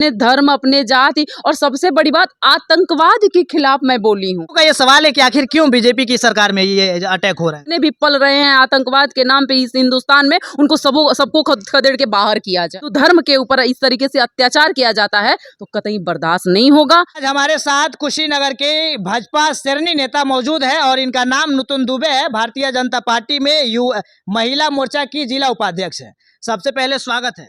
अपने धर्म, अपने जाति और सबसे बड़ी बात आतंकवाद के खिलाफ मैं बोली हूँ। का ये सवाल है कि आखिर क्यों बीजेपी की सरकार में ये अटैक हो रहा है? जितने भी पल रहे हैं आतंकवाद के नाम पे इस हिंदुस्तान में, उनको सबको खदेड़ के बाहर किया जाए। तो धर्म के ऊपर इस तरीके से अत्याचार किया जाता है तो कतई बर्दाश्त नहीं होगा। आज हमारे साथ कुशीनगर के भाजपा शेरनी नेता मौजूद है और इनका नाम नुतुन दुबे है। भारतीय जनता पार्टी में महिला मोर्चा की जिला उपाध्यक्ष है। सबसे पहले स्वागत है।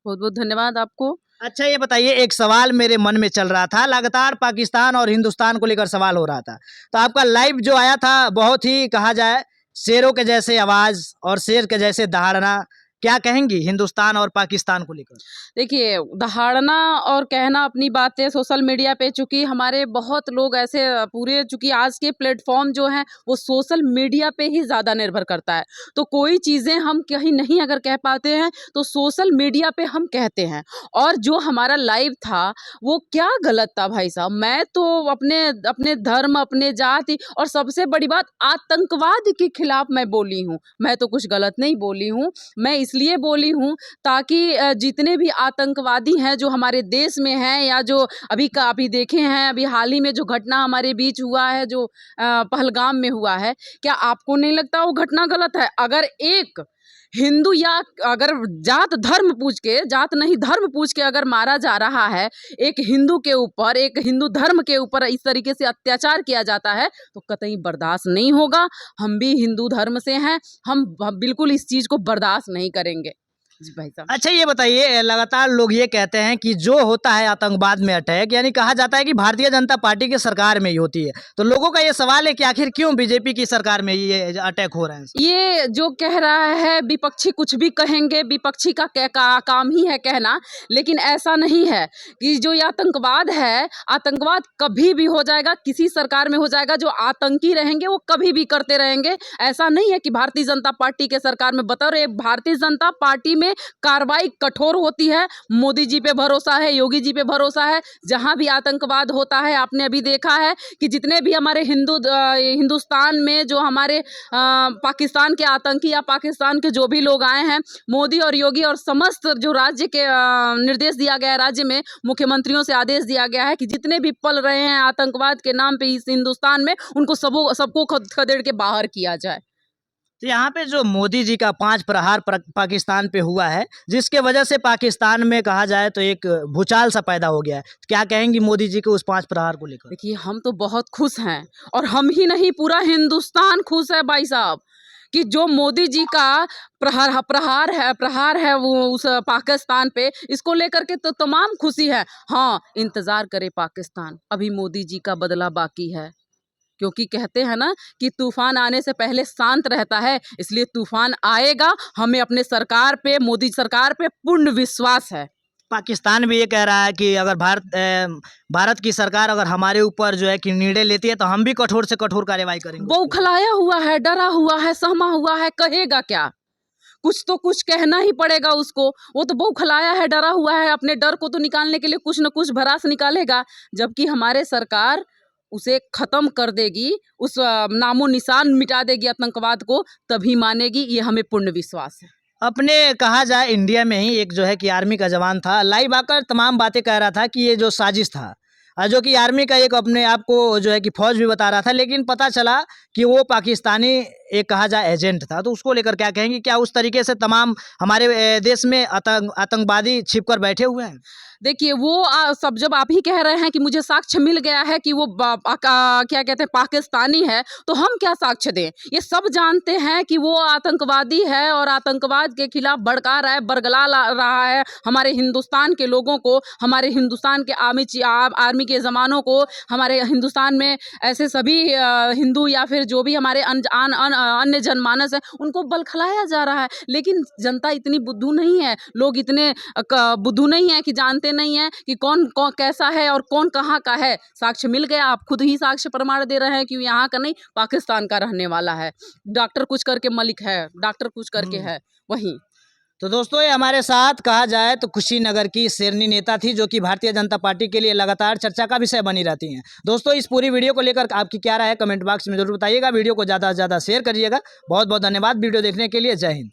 बहुत बहुत धन्यवाद आपको। अच्छा, ये बताइए, एक सवाल मेरे मन में चल रहा था, लगातार पाकिस्तान और हिंदुस्तान को लेकर सवाल हो रहा था, तो आपका लाइव जो आया था बहुत ही कहा जाए शेरों के जैसे आवाज और शेर के जैसे दहाड़ना, क्या कहेंगी हिंदुस्तान और पाकिस्तान को लेकर? देखिए, दहाड़ना और कहना अपनी बातें सोशल मीडिया पे, चूंकि हमारे बहुत लोग ऐसे पूरे, चूंकि आज के प्लेटफॉर्म जो हैं वो सोशल मीडिया पे ही ज़्यादा निर्भर करता है, तो कोई चीज़ें हम कहीं नहीं अगर कह पाते हैं तो सोशल मीडिया पे हम कहते हैं। और जो हमारा लाइव था वो क्या गलत था भाई साहब? मैं तो अपने अपने धर्म, अपने जाति और सबसे बड़ी बात आतंकवाद के खिलाफ मैं बोली हूँ। मैं तो कुछ गलत नहीं बोली हूँ। मैं इसलिए बोली हूँ ताकि जितने भी आतंकवादी हैं जो हमारे देश में हैं, या जो अभी देखे हैं, अभी हाल ही में जो घटना हमारे बीच हुआ है, जो पहलगाम में हुआ है, क्या आपको नहीं लगता वो घटना गलत है? अगर एक हिंदू, या अगर जात धर्म पूछ के, जात नहीं धर्म पूछ के अगर मारा जा रहा है, एक हिंदू के ऊपर, एक हिंदू धर्म के ऊपर इस तरीके से अत्याचार किया जाता है तो कतई बर्दाश्त नहीं होगा। हम भी हिंदू धर्म से हैं, हम बिल्कुल इस चीज़ को बर्दाश्त नहीं करेंगे। जी भाई साहब। अच्छा, ये बताइए, लगातार लोग ये कहते हैं कि जो होता है आतंकवाद में अटैक, यानी कहा जाता है कि भारतीय जनता पार्टी की सरकार में ही होती है, तो लोगों का ये सवाल है कि आखिर क्यों बीजेपी की सरकार में ये अटैक हो रहे हैं? ये जो कह रहा है विपक्षी, कुछ भी कहेंगे, विपक्षी का काम ही है कहना, लेकिन ऐसा नहीं है कि जो ये आतंकवाद है, आतंकवाद कभी भी हो जाएगा, किसी सरकार में हो जाएगा। जो आतंकी रहेंगे वो कभी भी करते रहेंगे। ऐसा नहीं है कि भारतीय जनता पार्टी के सरकार में, बतौर भारतीय जनता पार्टी में कार्रवाई कठोर होती है। मोदी जी पे भरोसा है, योगी जी पे भरोसा है। जहां भी आतंकवाद होता है, आपने अभी देखा है कि जितने भी हमारे हिंदुस्तान में जो हमारे पाकिस्तान के आतंकी या पाकिस्तान के जो भी लोग आए हैं, मोदी और योगी और समस्त जो राज्य के निर्देश दिया गया है, राज्य में मुख्यमंत्रियों से आदेश दिया गया है कि जितने भी पल रहे हैं आतंकवाद के नाम पे इस हिंदुस्तान में, उनको सबको खदेड़ के बाहर किया जाए। तो यहाँ पे जो मोदी जी का 5 प्रहार पाकिस्तान पे हुआ है, जिसके वजह से पाकिस्तान में कहा जाए तो एक भूचाल सा पैदा हो गया है, क्या कहेंगी मोदी जी के उस 5 प्रहार को लेकर? देखिए, हम तो बहुत खुश हैं, और हम ही नहीं, पूरा हिंदुस्तान खुश है भाई साहब, कि जो मोदी जी का प्रहार है वो उस पाकिस्तान पे, इसको लेकर के तो तमाम खुशी है। हाँ, इंतजार करे पाकिस्तान, अभी मोदी जी का बदला बाकी है। क्योंकि कहते हैं ना कि तूफान आने से पहले शांत रहता है, इसलिए तूफान आएगा। हमें अपने सरकार पे, मोदी सरकार पे पूर्ण विश्वास है। पाकिस्तान भी ये कह रहा है कि अगर भारत की सरकार अगर हमारे ऊपर जो है कि निर्णय लेती है तो हम भी कठोर से कठोर कार्रवाई करेंगे। बौखलाया हुआ है, डरा हुआ है, सहमा हुआ है, कहेगा क्या? कुछ तो कुछ कहना ही पड़ेगा उसको। वो तो बौखलाया है, डरा हुआ है, अपने डर को तो निकालने के लिए कुछ न कुछ भड़ास निकालेगा। जबकि हमारे सरकार उसे खत्म कर देगी, उस नामो निशान मिटा देगी आतंकवाद को, तभी मानेगी। ये हमें पूर्ण विश्वास है। अपने कहा जाए इंडिया में ही एक जो है कि आर्मी का जवान था, लाइव आकर तमाम बातें कह रहा था कि ये जो साजिश था, जो कि आर्मी का एक अपने आप को जो है कि फौज भी बता रहा था, लेकिन पता चला कि वो पाकिस्तानी एक कहा जाए एजेंट था। तो उसको लेकर क्या कहेंगे? क्या उस तरीके से तमाम हमारे देश में आतंकवादी छिप कर बैठे हुए हैं? देखिए, वो सब जब आप ही कह रहे हैं कि मुझे साक्ष्य मिल गया है कि वो क्या कहते हैं पाकिस्तानी है, तो हम क्या साक्ष्य दें? ये सब जानते हैं कि वो आतंकवादी है और आतंकवाद के खिलाफ भड़का रहा है, बरगला रहा है हमारे हिंदुस्तान के लोगों को, हमारे हिंदुस्तान के आर्मी के जवानों को, हमारे हिंदुस्तान में ऐसे सभी हिंदू या फिर जो भी हमारे अन्य जनमानस है, उनको बलखलाया जा रहा है। लेकिन जनता इतनी बुद्धू नहीं है, लोग इतने बुद्धू नहीं है कि जानते नहीं है कि कौन कैसा है और कौन कहाँ का है। साक्ष्य मिल गया, आप खुद ही साक्ष्य प्रमाण दे रहे हैं कि यहाँ का नहीं, पाकिस्तान का रहने वाला है। डॉक्टर कुछ करके मलिक है, डॉक्टर कुछ करके है वही। तो दोस्तों, ये हमारे साथ कहा जाए तो कुशीनगर की शेरनी नेता थी, जो कि भारतीय जनता पार्टी के लिए लगातार चर्चा का विषय बनी रहती हैं। दोस्तों, इस पूरी वीडियो को लेकर आपकी क्या राय है, कमेंट बॉक्स में जरूर बताइएगा। वीडियो को ज़्यादा से ज़्यादा शेयर करिएगा। बहुत बहुत धन्यवाद वीडियो देखने के लिए। जय हिंद।